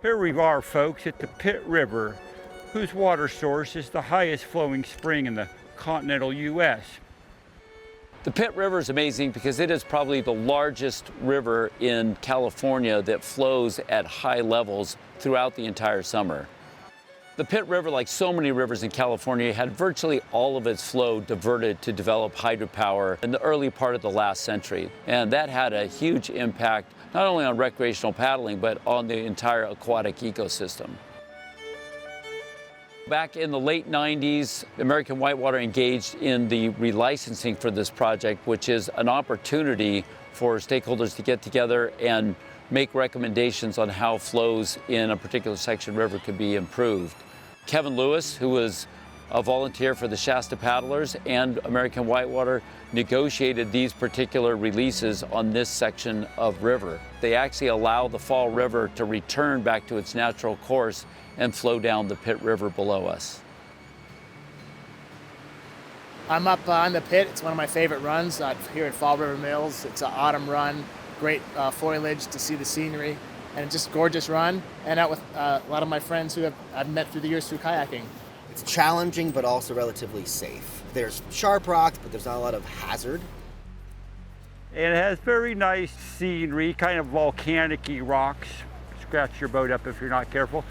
Here we are, folks, at the Pitt River, whose water source is the highest flowing spring in the continental U.S. The Pitt River is amazing because it is probably the largest river in California that flows at high levels throughout the entire summer. The Pitt River, like so many rivers in California, had virtually all of its flow diverted to develop hydropower in the early part of the last century. And that had a huge impact not only on recreational paddling, but on the entire aquatic ecosystem. Back in the late 90s, American Whitewater engaged in the relicensing for this project, which is an opportunity for stakeholders to get together and make recommendations on how flows in a particular section river could be improved. Kevin Lewis, who was a volunteer for the Shasta Paddlers and American Whitewater, negotiated these particular releases on this section of river. They actually allow the Fall River to return back to its natural course and flow down the Pitt River below us. I'm up on the Pitt. It's one of my favorite runs here at Fall River Mills. It's an autumn run, great foliage to see the scenery, and just gorgeous run. And out with a lot of my friends who I've met through the years through kayaking. It's challenging, but also relatively safe. There's sharp rocks, but there's not a lot of hazard. And it has very nice scenery, kind of volcanic-y rocks. Scratch your boat up if you're not careful.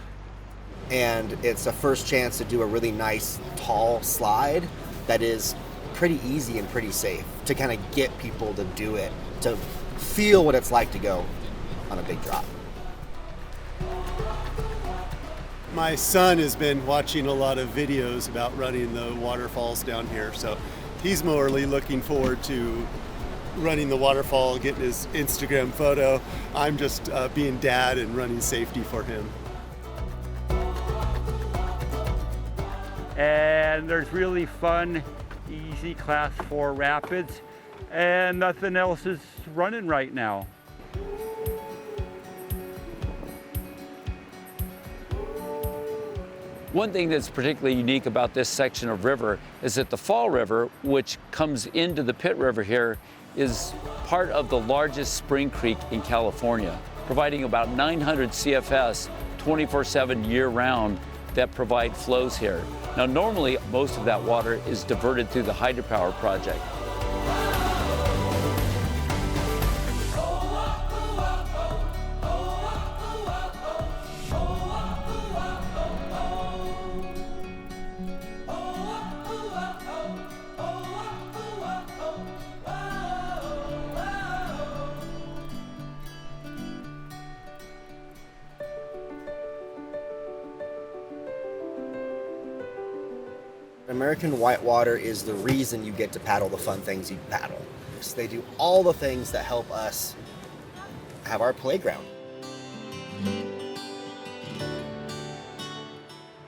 And it's a first chance to do a really nice, tall slide that is pretty easy and pretty safe to kind of get people to do it, to feel what it's like to go on a big drop. My son has been watching a lot of videos about running the waterfalls down here, so he's morely looking forward to running the waterfall, getting his Instagram photo. I'm just being dad and running safety for him. And there's really fun, easy Class 4 rapids, and nothing else is running right now. One thing that's particularly unique about this section of river is that the Fall River, which comes into the Pitt River here, is part of the largest spring creek in California, providing about 900 CFS 24/7 year-round that provide flows here. Now, normally, most of that water is diverted through the hydropower project. American Whitewater is the reason you get to paddle the fun things you paddle. So they do all the things that help us have our playground.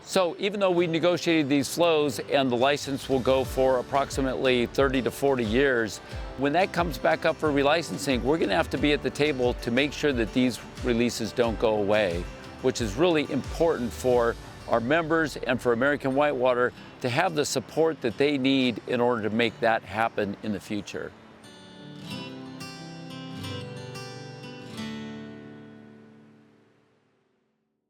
So even though we negotiated these flows and the license will go for approximately 30 to 40 years, when that comes back up for relicensing, we're going to have to be at the table to make sure that these releases don't go away, which is really important for our members and for American Whitewater to have the support that they need in order to make that happen in the future.